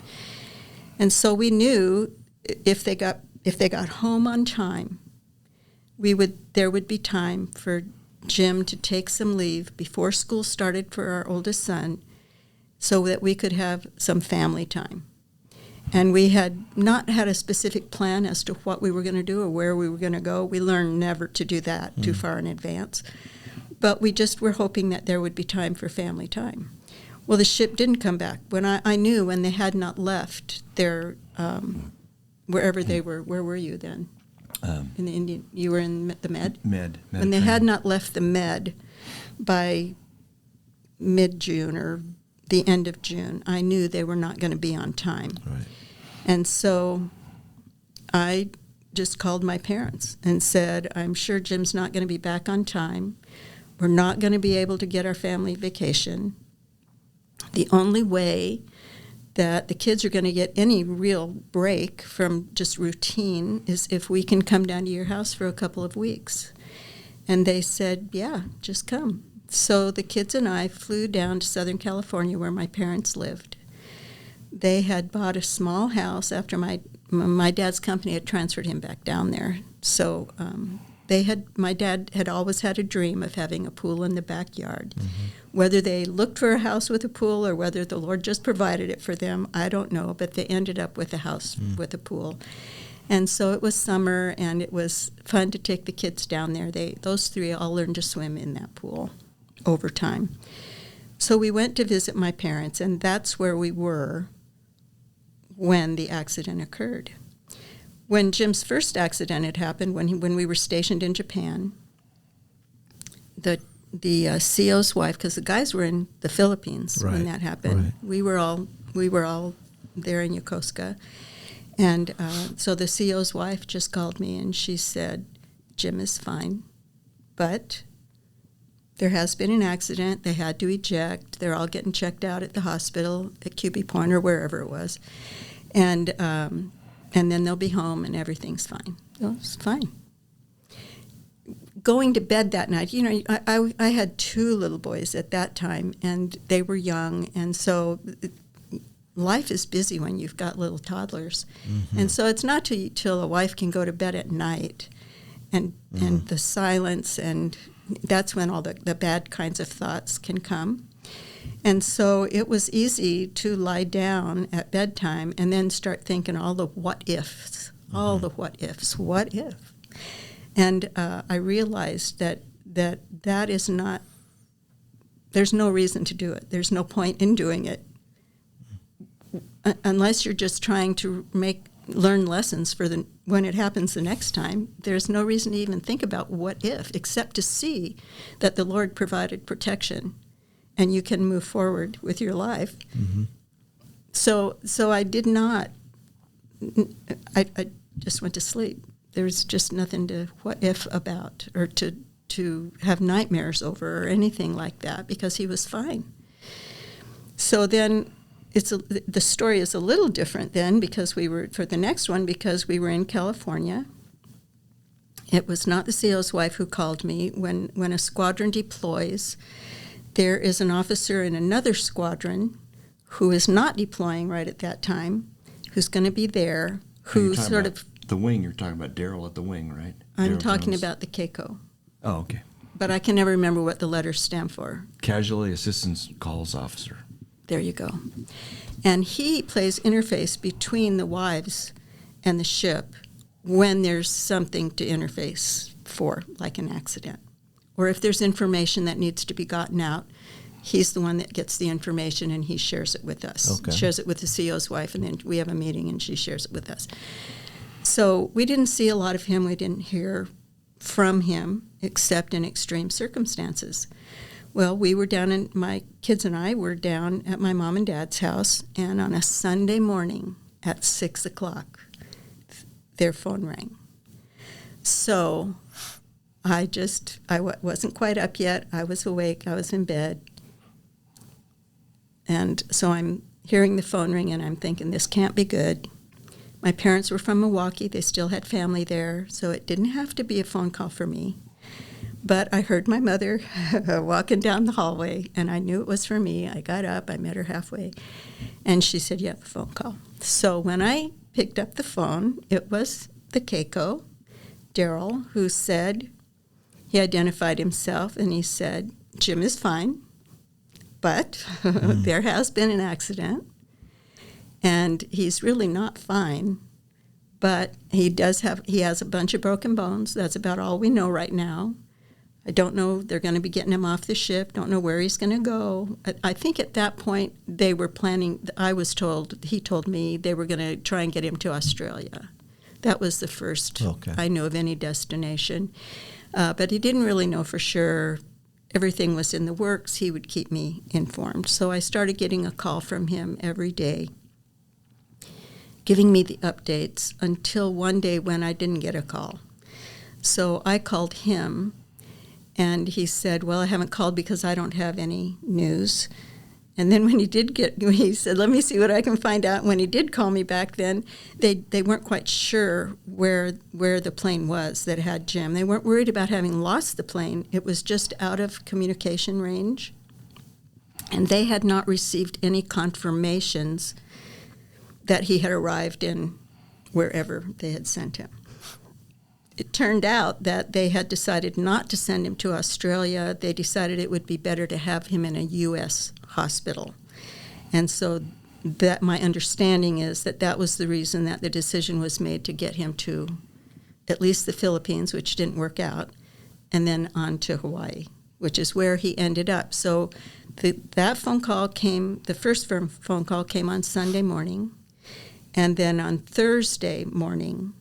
And so we knew if they got home on time, there would be time for Jim to take some leave before school started for our oldest son, so that we could have some family time. And we had not had a specific plan as to what we were going to do or where we were going to go. We learned never to do that too far in advance. But we just were hoping that there would be time for family time. Well, the ship didn't come back. When I knew when they had not left their, wherever they were. Where were you then? In the Indian, you were in the Med? Med. When they had not left the Med by mid-June or the end of June, I knew they were not going to be on time. Right. And so I just called my parents and said, I'm sure Jim's not going to be back on time. We're not going to be able to get our family vacation. The only way that the kids are going to get any real break from just routine is if we can come down to your house for a couple of weeks. And they said, yeah, just come. So the kids and I flew down to Southern California where my parents lived. They had bought a small house after my dad's company had transferred him back down there. So my dad had always had a dream of having a pool in the backyard. Mm-hmm. Whether they looked for a house with a pool or whether the Lord just provided it for them, I don't know, but they ended up with a house with a pool. And so it was summer, and it was fun to take the kids down there. Those 3 all learned to swim in that pool over time. So we went to visit my parents, and that's where we were when the accident occurred. When Jim's first accident had happened, when we were stationed in Japan, the CO's wife, because the guys were in the Philippines when that happened. Right. We were all there in Yokosuka, and so the CO's wife just called me and she said, "Jim is fine, but There has been an accident. They had to eject. They're all getting checked out at the hospital, at QB Point or wherever it was. And then they'll be home and everything's fine. Oh, it's fine. Going to bed that night, you know, I had 2 little boys at that time, and they were young, and so life is busy when you've got little toddlers. Mm-hmm. And so it's not till a wife can go to bed at night and the silence, and that's when all the bad kinds of thoughts can come. And so it was easy to lie down at bedtime and then start thinking all the what ifs, all the what ifs, what if? And I realized that is not, there's no reason to do it. There's no point in doing it unless you're just trying to learn lessons for when it happens the next time. There's no reason to even think about what if, except to see that the Lord provided protection and you can move forward with your life. Mm-hmm. So I did not, I just went to sleep. There's just nothing to what if about or to have nightmares over or anything like that, because he was fine. So then the story is a little different then, because we were in California. It was not the CO's wife who called me. When a squadron deploys, there is an officer in another squadron who is not deploying right at that time, who's going to be there, who sort of... The wing, you're talking about Daryl at the wing, right? I'm Daryl talking Jones. about the CACO. Oh, okay. But I can never remember what the letters stand for. Casualty Assistance Calls Officer. There you go. And he plays interface between the wives and the ship when there's something to interface for, like an accident. Or if there's information that needs to be gotten out, he's the one that gets the information and he shares it with us. Okay. Shares it with the CO's wife, and then we have a meeting and she shares it with us. So we didn't see a lot of him. We didn't hear from him except in extreme circumstances. Well, my kids and I were down at my mom and dad's house, and on a Sunday morning at 6 o'clock, their phone rang. So I wasn't quite up yet. I was awake. I was in bed. And so I'm hearing the phone ring, and I'm thinking, this can't be good. My parents were from Milwaukee. They still had family there, so it didn't have to be a phone call for me. But I heard my mother walking down the hallway, and I knew it was for me. I got up. I met her halfway, and she said, you have a phone call. So when I picked up the phone, it was the CACO, Daryl, who said, he identified himself, and he said, Jim is fine, but there has been an accident, and he's really not fine. But he has a bunch of broken bones. That's about all we know right now. I don't know, they're going to be getting him off the ship, don't know where he's going to go. I think at that point they were planning, he told me they were going to try and get him to Australia. That was the first I knew of any destination. But he didn't really know for sure. Everything was in the works. He would keep me informed. So I started getting a call from him every day, giving me the updates until one day when I didn't get a call. So I called him, and he said, well, I haven't called because I don't have any news. And then when he said, let me see what I can find out. When he did call me back then, they weren't quite sure where the plane was that had Jim. They weren't worried about having lost the plane. It was just out of communication range. And they had not received any confirmations that he had arrived in wherever they had sent him. It turned out that they had decided not to send him to Australia. They decided it would be better to have him in a U.S. hospital. And so that my understanding is that was the reason that the decision was made to get him to at least the Philippines, which didn't work out, and then on to Hawaii, which is where he ended up. So that phone call came, the first phone call came on Sunday morning, and then on Thursday morning,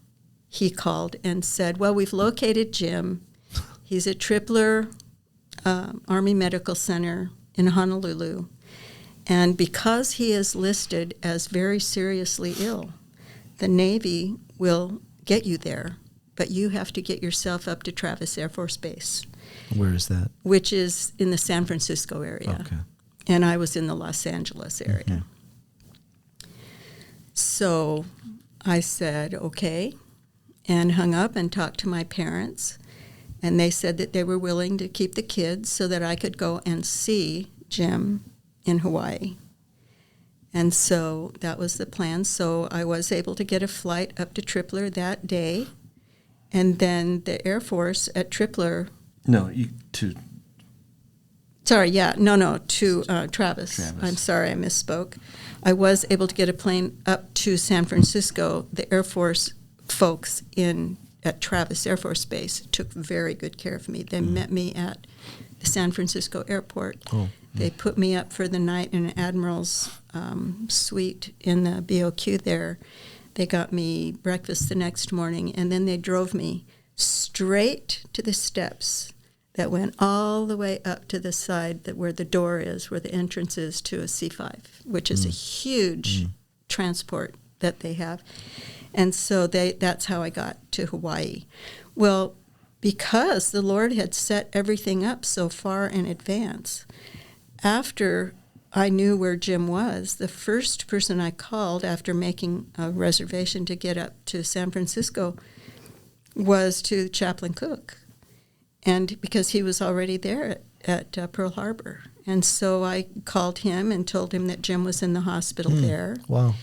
he called and said, well, we've located Jim. He's at Tripler Army Medical Center in Honolulu. And because he is listed as very seriously ill, the Navy will get you there but you have to get yourself up to Travis Air Force Base. Where is that? Which is in the San Francisco area. Okay. And I was in the Los Angeles area. Mm-hmm. So I said, okay, and hung up and talked to my parents. And they said that they were willing to keep the kids so that I could go and see Jim in Hawaii. And so that was the plan. So I was able to get a flight up to Tripler that day. And then the Air Force at Tripler... to Travis. I'm sorry, I misspoke. I was able to get a plane up to San Francisco. The Air Force folks at Travis Air Force Base took very good care of me. They met me at the San Francisco airport. Oh. They put me up for the night in an Admiral's suite in the BOQ there. They got me breakfast the next morning, and then they drove me straight to the steps that went all the way up to the side where the door is, where the entrance is to a C-5, which is a huge transport that they have. And so that's how I got to Hawaii. Well, because the Lord had set everything up so far in advance, after I knew where Jim was, the first person I called after making a reservation to get up to San Francisco was to Chaplain Cook, and because he was already there at Pearl Harbor. And so I called him and told him that Jim was in the hospital there. Wow.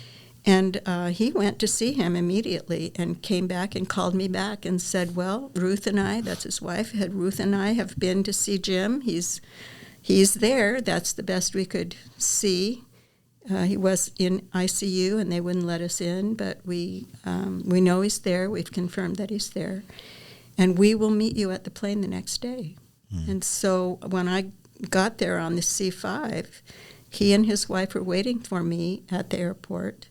And he went to see him immediately and came back and called me back and said, well, Ruth and I, that's his wife, Ruth and I have been to see Jim. He's there. That's the best we could see. He was in ICU, and they wouldn't let us in, but we know he's there. We've confirmed that he's there. And we will meet you at the plane the next day. And so when I got there on the C-5, he and his wife were waiting for me at the airport,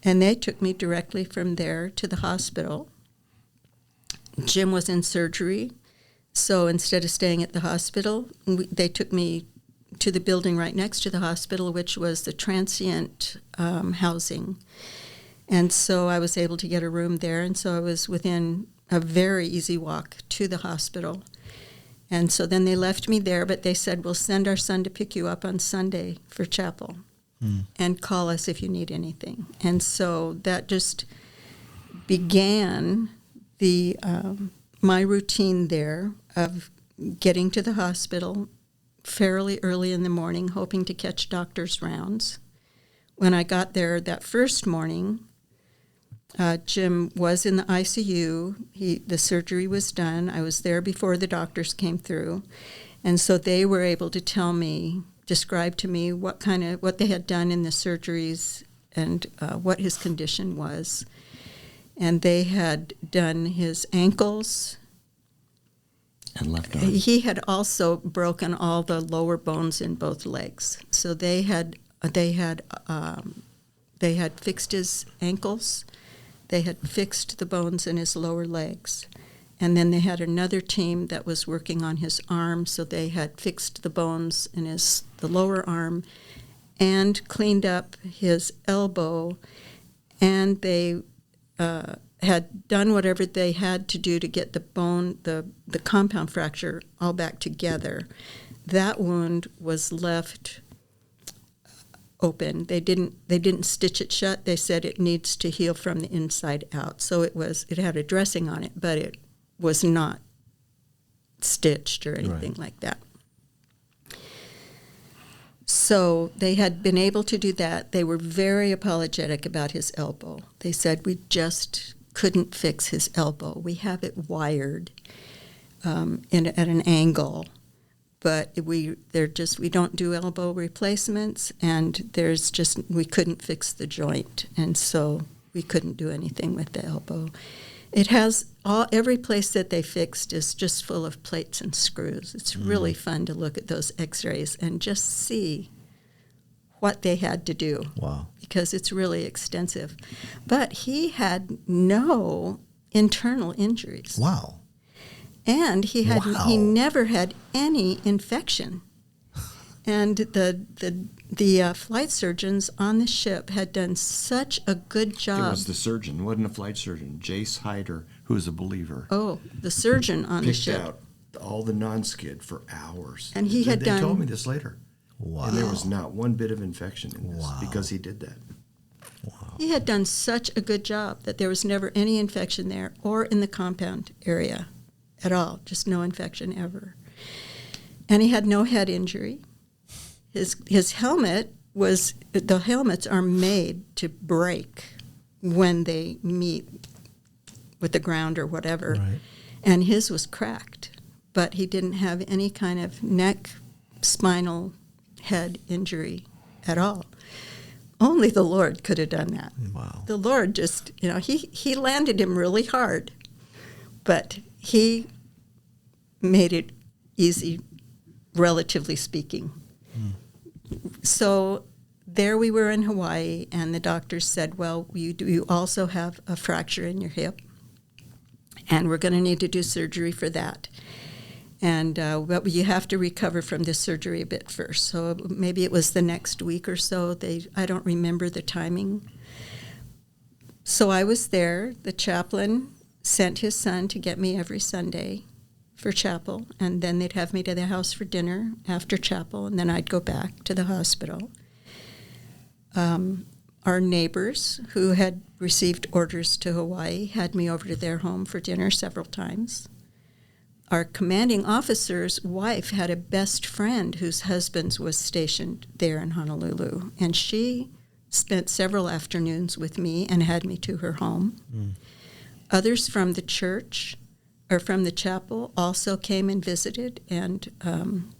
and they took me directly from there to the hospital. Jim was in surgery, so instead of staying at the hospital, they took me to the building right next to the hospital, which was the transient housing. And so I was able to get a room there, and so I was within a very easy walk to the hospital. And so then they left me there, but they said, we'll send our son to pick you up on Sunday for chapel and call us if you need anything. And so that just began my routine there of getting to the hospital fairly early in the morning, hoping to catch doctor's rounds. When I got there that first morning, Jim was in the ICU. The surgery was done. I was there before the doctors came through. And so they were able to describe to me what they had done in the surgeries and what his condition was. And they had done his ankles. And left arm. He had also broken all the lower bones in both legs. So they had fixed his ankles. They had fixed the bones in his lower legs. And then they had another team that was working on his arm, so they had fixed the bones in the lower arm and cleaned up his elbow, and they had done whatever they had to do to get the bone, the compound fracture, all back together. That wound was left open. They didn't stitch it shut. They said it needs to heal from the inside out. So it had a dressing on it, but it was not stitched or anything like that. So they had been able to do that. They were very apologetic about his elbow. They said, we just couldn't fix his elbow. We have it wired at an angle, but we don't do elbow replacements, and we couldn't fix the joint, and so we couldn't do anything with the elbow. It has every place that they fixed is just full of plates and screws. It's really fun to look at those X-rays and just see what they had to do. Wow. Because it's really extensive. But he had no internal injuries. Wow. And he never had any infection. And the flight surgeons on the ship had done such a good job. It was the surgeon, wasn't a flight surgeon. Jace Hyder who was a believer. Oh, the surgeon on the Picked ship. out all the non-skid for hours. And he had they done... They told me this later. Wow. And there was not one bit of infection in this Wow. because he did that. Wow. He had done such a good job that there was never any infection there or in the compound area at all, just no infection ever. And he had no head injury. His helmet was, the helmets are made to break when they meet with the ground or whatever. Right. And his was cracked, but he didn't have any kind of neck, spinal, head injury at all. Only the Lord could have done that. Wow. The Lord just, he landed him really hard, but he made it easy, relatively speaking. So there we were in Hawaii, and the doctors said, well, you also have a fracture in your hip, and we're going to need to do surgery for that. And but you have to recover from this surgery a bit first. So maybe it was the next week or so. I don't remember the timing. So I was there. The chaplain sent his son to get me every Sunday for chapel, and then they'd have me to the house for dinner after chapel, and then I'd go back to the hospital. Our neighbors, who had received orders to Hawaii, had me over to their home for dinner several times. Our commanding officer's wife had a best friend whose husband was stationed there in Honolulu, and she spent several afternoons with me and had me to her home. Others from the church or from the chapel also came and visited and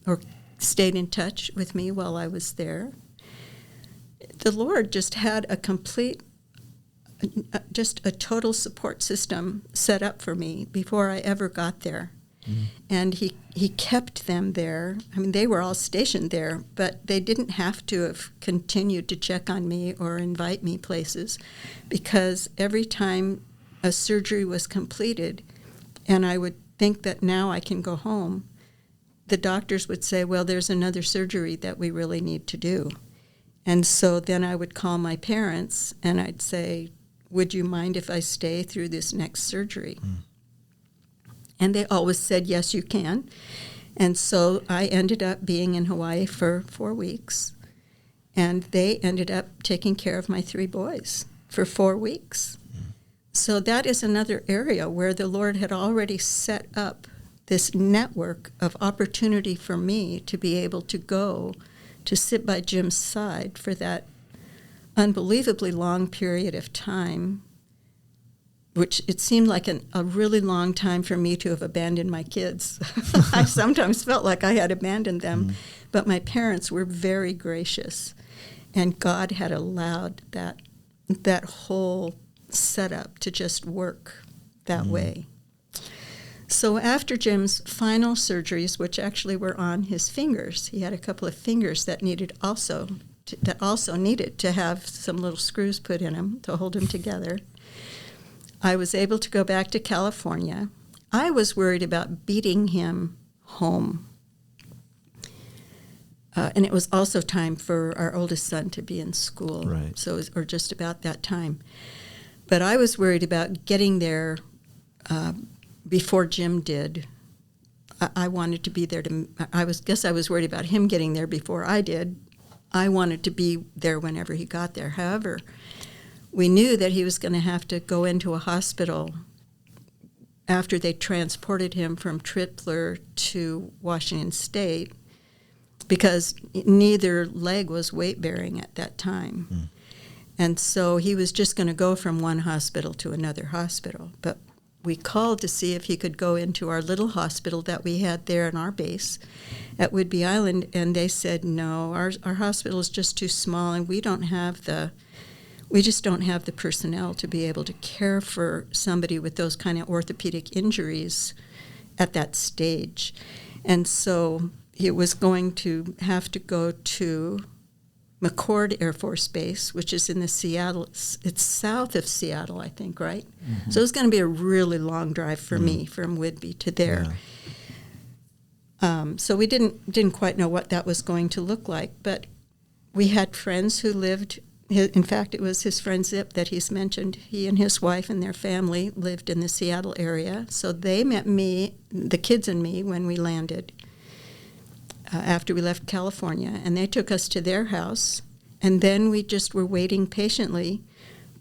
or stayed in touch with me while I was there. The Lord just had a complete, just a total support system set up for me before I ever got there. And he kept them there. I mean, they were all stationed there, but they didn't have to have continued to check on me or invite me places, because every time a surgery was completed and I would think that now I can go home, the doctors would say, well, there's another surgery that we really need to do. And so then I would call my parents and I'd say, would you mind if I stay through this next surgery? And they always said, yes, you can. And so I ended up being in Hawaii for 4 weeks. And they ended up taking care of my 3 boys for 4 weeks. So that is another area where the Lord had already set up this network of opportunity for me to be able to go to sit by Jim's side for that unbelievably long period of time, which it seemed like a really long time for me to have abandoned my kids. I sometimes felt like I had abandoned them, but my parents were very gracious, and God had allowed that whole setup to just work that way. So after Jim's final surgeries, which actually were on his fingers, he had a couple of fingers that also needed to have some little screws put in them to hold them together. I was able to go back to California. I was worried about beating him home. And it was also time for our oldest son to be in school. Right. So, or just about that time. But I was worried about getting there before Jim did. I wanted to be there I was worried about him getting there before I did. I wanted to be there whenever he got there. However, we knew that he was going to have to go into a hospital after they transported him from Tripler to Washington State, because neither leg was weight-bearing at that time. And so he was just going to go from one hospital to another hospital. But we called to see if he could go into our little hospital that we had there in our base at Whidbey Island, and they said, no, our hospital is just too small, and we just don't have the personnel to be able to care for somebody with those kind of orthopedic injuries at that stage. And so he was going to have to go to McCord Air Force Base, which is in the Seattle, it's south of Seattle, I think, right? So it was going to be a really long drive for me from Whidbey to there. So we didn't quite know what that was going to look like, but we had friends who lived in fact, it was his friend Zip that he's mentioned. He and his wife and their family lived in the Seattle area. So they met me, the kids and me, when we landed after we left California. And they took us to their house. And then we just were waiting patiently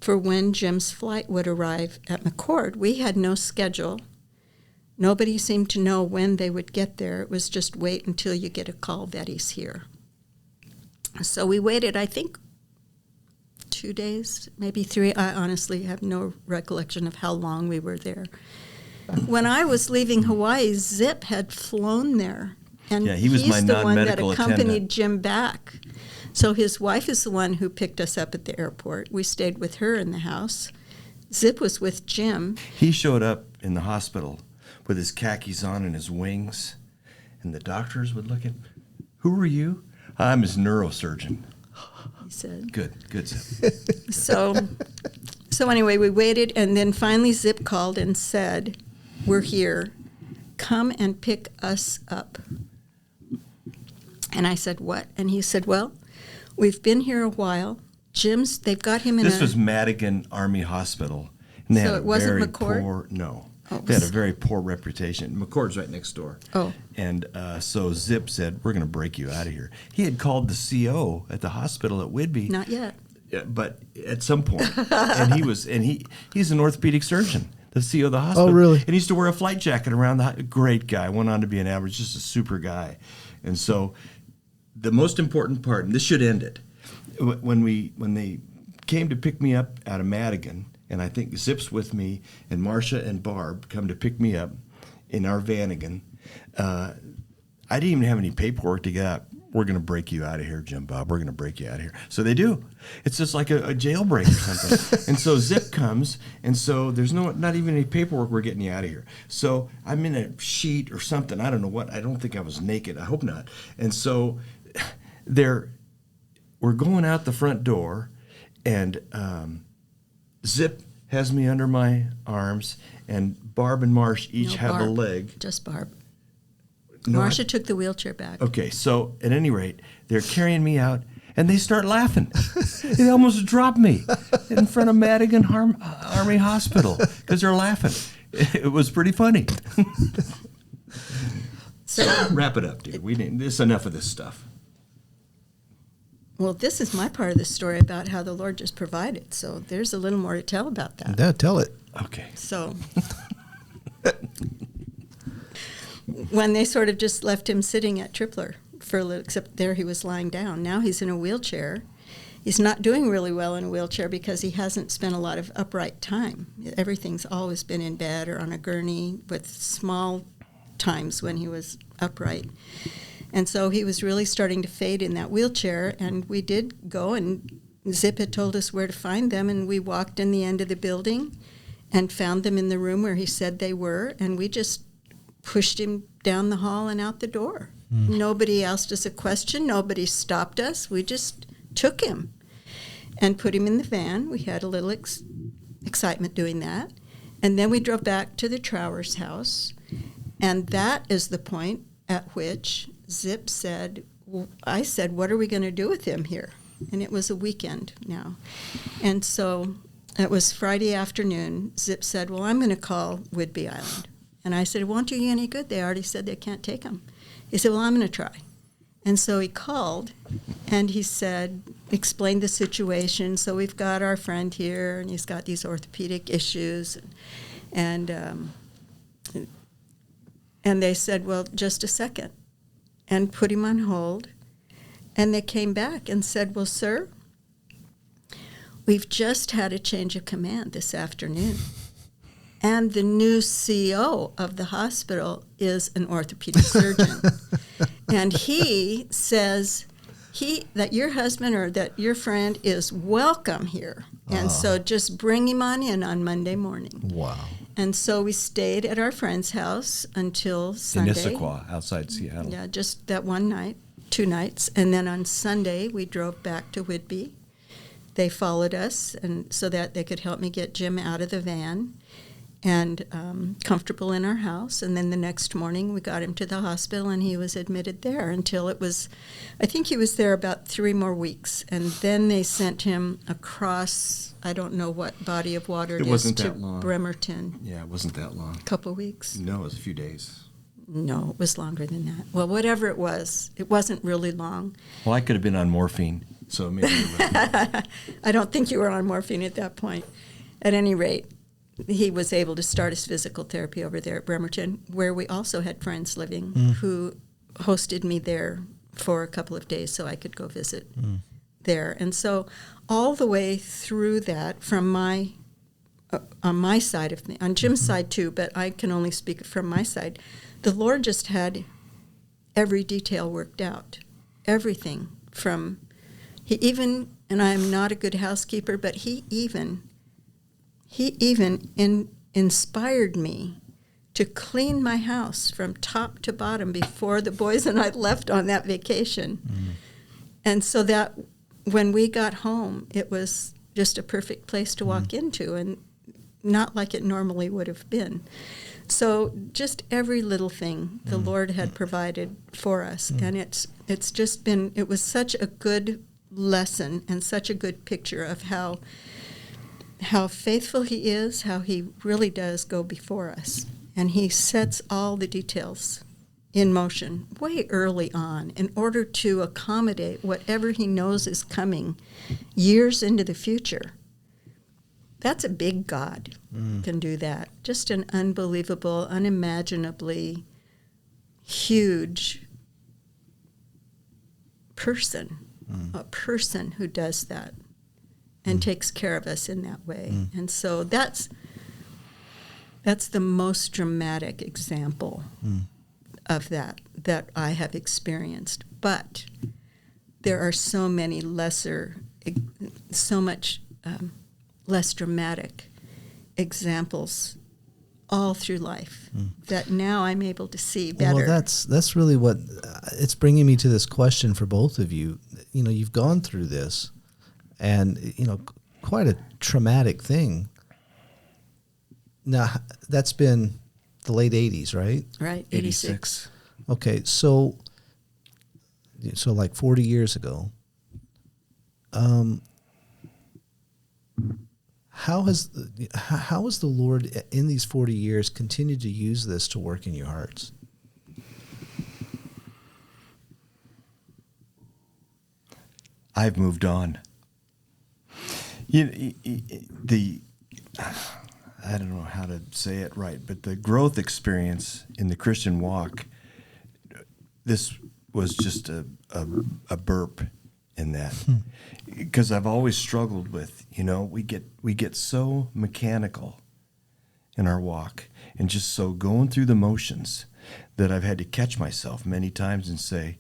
for when Jim's flight would arrive at McCord. We had no schedule. Nobody seemed to know when they would get there. It was just wait until you get a call that he's here. So we waited, I think, 2 days, maybe 3. I honestly have no recollection of how long we were there. When I was leaving Hawaii, Zip had flown there. And Yeah, he was my he's the one that non-medical accompanied attendant. Jim back. So his wife is the one who picked us up at the airport. We stayed with her in the house. Zip was with Jim. He showed up in the hospital with his khakis on and his wings, and the doctors would look at, "Who are you?" "I'm his neurosurgeon." He said. Good, Zip. So anyway, we waited, and then finally Zip called and said, "We're here. Come and pick us up." And I said, "What?" And he said, "Well, we've been here a while. They've got him in This was Madigan Army Hospital. And they So had it wasn't very McCord? poor, no. Oh, it They had a was- very poor reputation. McCord's right next door. Oh. And so Zip said, "We're going to break you out of here." He had called the CO at the hospital at Whidbey. Not yet. But at some point. And he's an orthopedic surgeon, the CO of the hospital. Oh, really? And he used to wear a flight jacket around great guy, went on to be an average, just a super guy. And so the most important part, and this should end it, when they came to pick me up out of Madigan, and I think Zip's with me, and Marcia and Barb come to pick me up in our Vanagon, I didn't even have any paperwork to get out. "We're going to break you out of here, Jim Bob. We're going to break you out of here." So they do. It's just like a jailbreak or something. And so Zip comes, and so there's not even any paperwork. "We're getting you out of here." So I'm in a sheet or something. I don't know what. I don't think I was naked. I hope not. And so we're going out the front door, and Zip has me under my arms, and Barb and Marsh each No, have a Barb. leg. Just Barb. No, Marcia took the wheelchair back. Okay, so at any rate, they're carrying me out, and they start laughing. They almost dropped me in front of Madigan Army Hospital because they're laughing. It was pretty funny. So, Wrap it up, dude. This enough of this stuff. well, this is my part of the story about how the Lord just provided. So there's a little more to tell about that. Yeah, tell it. Okay. So when they sort of just left him sitting at Tripler for a little, except there he was lying down. Now he's in a wheelchair. He's not doing really well in a wheelchair because he hasn't spent a lot of upright time. Everything's always been in bed or on a gurney, with small times when he was upright. And so he was really starting to fade in that wheelchair, and we did go, and Zip had told us where to find them, and we walked in the end of the building and found them in the room where he said they were, and we just pushed him down the hall and out the door. Nobody asked us a question. Nobody stopped us. We just took him and put him in the van. We had a little excitement doing that. And then we drove back to the Trowers house, and that is the point at which Zip said, I said, "What are we going to do with him here?" And it was a weekend now. And so it was Friday afternoon. Zip said, "Well, I'm going to call Whidbey Island." And I said, "It won't do you any good. They already said they can't take him." He said, "Well, I'm going to try." And so he called, and he said, explained the situation. So we've got our friend here, and he's got these orthopedic issues. And they said, "Well, just a second," and put him on hold. And they came back and said, "Well, sir, we've just had a change of command this afternoon. And the new CO of the hospital is an orthopedic surgeon. And he says that your husband or that your friend is welcome here. And so just bring him on in on Monday morning." Wow. And so we stayed at our friend's house until Sunday. In Issaquah, outside Seattle. Yeah, just that one night, 2 nights. And then on Sunday, we drove back to Whidbey. They followed us and so that they could help me get Jim out of the van. and comfortable in our house. And then the next morning we got him to the hospital, and he was admitted there until I think he was there about 3 more weeks. And then they sent him across, I don't know what body of water it is, to Bremerton. Yeah, it wasn't that long. A couple of weeks. No, it was a few days. No, it was longer than that. Well, whatever it wasn't really long. Well, I could have been on morphine, so maybe it was. I don't think you were on morphine at that point. At any rate, he was able to start his physical therapy over there at Bremerton, where we also had friends living who hosted me there for a couple of days so I could go visit there. And so all the way through that, from on my side of things, on Jim's side too, but I can only speak from my side, the Lord just had every detail worked out. Everything from, he even, and I am not a good housekeeper, but he even inspired me to clean my house from top to bottom before the boys and I left on that vacation. And so that when we got home, it was just a perfect place to walk into, and not like it normally would have been. So just every little thing the Lord had provided for us. And it's just been, it was such a good lesson and such a good picture of how faithful he is, how he really does go before us. And he sets all the details in motion way early on in order to accommodate whatever he knows is coming years into the future. That's a big God can do that. Just an unbelievable, unimaginably huge person, a person who does that and takes care of us in that way. And so that's the most dramatic example of that I have experienced. But there are so many so much less dramatic examples all through life that now I'm able to see better. Well, that's really what it's bringing me to this question for both of you. You know, you've gone through this, and quite a traumatic thing. Now, that's been the late 80s, right? Right, 86. Okay, so like 40 years ago. How has the Lord in these 40 years continued to use this to work in your hearts? I've moved on. I don't know how to say it right, but the growth experience in the Christian walk, this was just a burp in that. Because I've always struggled with, we get so mechanical in our walk and just so going through the motions that I've had to catch myself many times and say,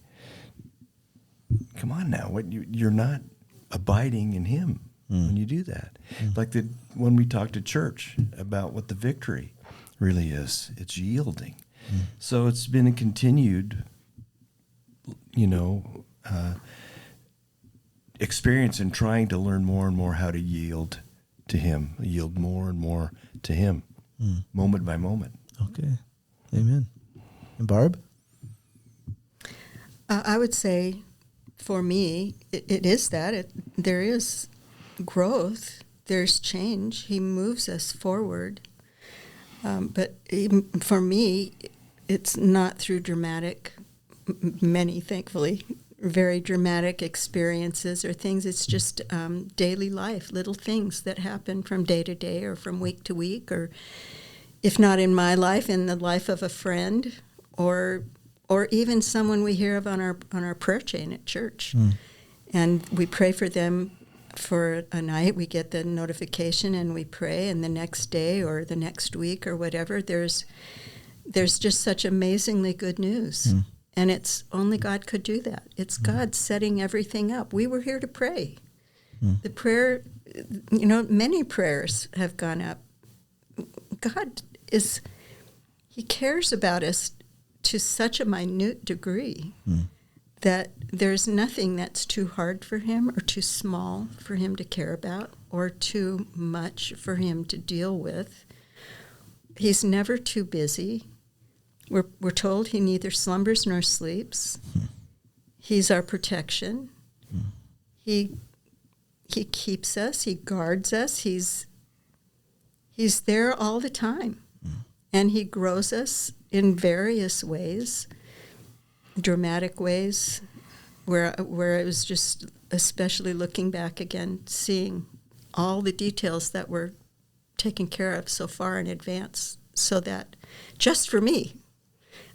come on now, you're not abiding in him when you do that. Like when we talked to church about what the victory really is, it's yielding. So it's been a continued, experience in trying to learn more and more how to yield to him, yield more and more to him, moment by moment. Okay. Amen. And Barb? I would say for me, it is that. There is growth. There's change. He moves us forward. But for me, it's not through dramatic, many, thankfully, very dramatic experiences or things. It's just daily life, little things that happen from day to day or from week to week, or if not in my life, in the life of a friend or even someone we hear of on our prayer chain at church. And we pray for them for a night. We get the notification and we pray, and the next day or the next week or whatever, there's just such amazingly good news. And it's only God could do that. It's God setting everything up. We were here to pray. The prayer, many prayers have gone up. God he cares about us to such a minute degree that there's nothing that's too hard for him or too small for him to care about or too much for him to deal with He's never too busy. We're told he neither slumbers nor sleeps. He's our protection. He keeps us. He guards us. He's there all the time. And he grows us in various ways, dramatic ways, where it was just, especially looking back again, seeing all the details that were taken care of so far in advance, so that just for me,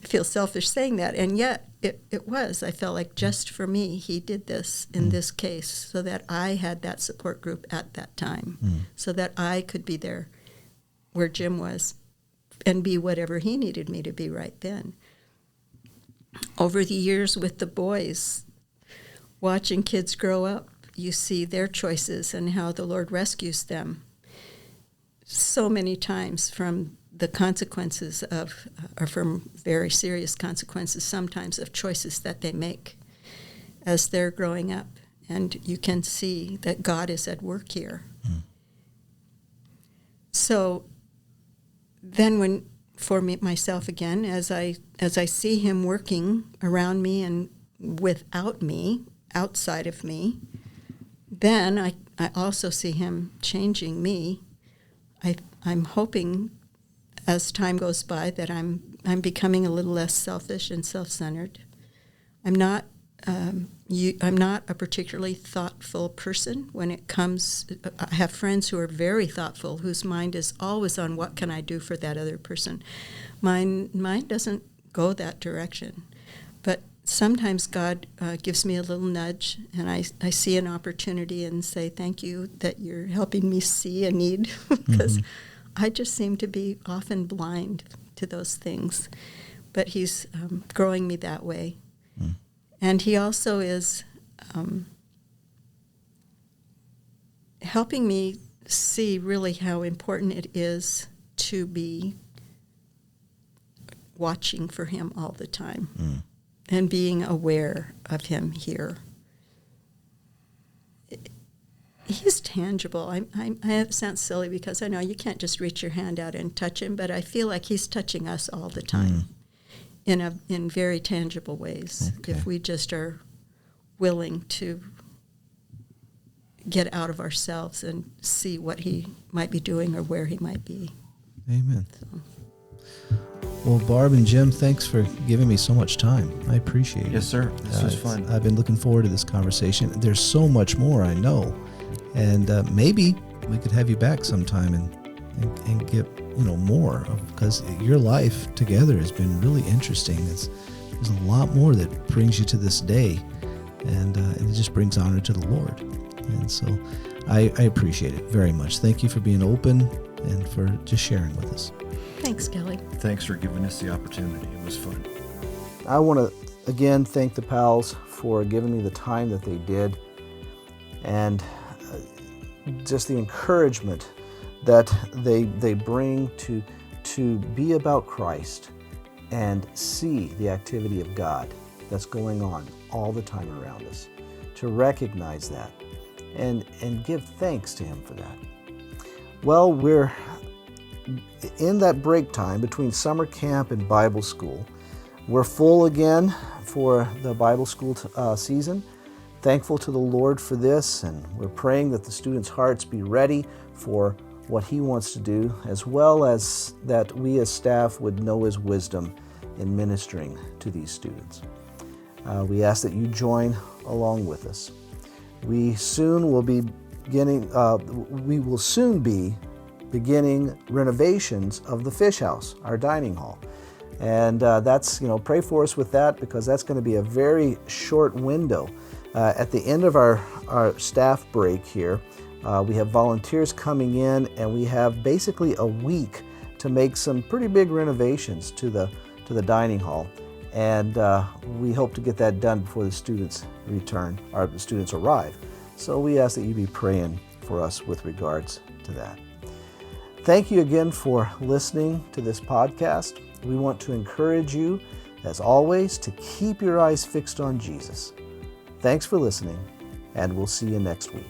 I feel selfish saying that, and yet it was. I felt like just for me, he did this in this case, so that I had that support group at that time, so that I could be there where Jim was and be whatever he needed me to be right then. Over the years with the boys, watching kids grow up, you see their choices and how the Lord rescues them so many times from the consequences of, or from very serious consequences sometimes of choices that they make as they're growing up. And you can see that God is at work here. So then when, for me, myself again, as I see him working around me and without me, outside of me, then I also see him changing me. I'm hoping as time goes by that I'm becoming a little less selfish and self-centered. I'm not a particularly thoughtful person when it comes. I have friends who are very thoughtful, whose mind is always on what can I do for that other person. Mine doesn't go that direction, but sometimes God gives me a little nudge, and I see an opportunity and say, thank you that you're helping me see a need, because I just seem to be often blind to those things. But he's growing me that way. And he also is helping me see really how important it is to be watching for him all the time. And being aware of him here. He's tangible. It sounds silly because I know you can't just reach your hand out and touch him, but I feel like he's touching us all the time in very tangible ways. Okay. If we just are willing to get out of ourselves and see what he might be doing or where he might be. Amen. So. Well, Barb and Jim, thanks for giving me so much time. I appreciate it. Yes, sir. This was fun. I've been looking forward to this conversation. There's so much more I know, and maybe we could have you back sometime and get more, because your life together has been really interesting. There's a lot more that brings you to this day, and it just brings honor to the Lord. And so I appreciate it very much. Thank you for being open and for just sharing with us. Thanks, Kelly. Thanks for giving us the opportunity. It was fun. I want to, again, thank the Powells for giving me the time that they did, and just the encouragement that they bring to be about Christ and see the activity of God that's going on all the time around us, to recognize that and give thanks to him for that. Well, we're in that break time between summer camp and Bible school. We're full again for the Bible school season. Thankful to the Lord for this, and we're praying that the students' hearts be ready for what he wants to do, as well as that we as staff would know his wisdom in ministering to these students. We ask that you join along with us. We will soon be beginning renovations of the Fish House, our dining hall. And that's, pray for us with that, because that's going to be a very short window. At the end of our staff break here, we have volunteers coming in, and we have basically a week to make some pretty big renovations to the dining hall. And we hope to get that done before the students return, or the students arrive. So we ask that you be praying for us with regards to that. Thank you again for listening to this podcast. We want to encourage you, as always, to keep your eyes fixed on Jesus. Thanks for listening, and we'll see you next week.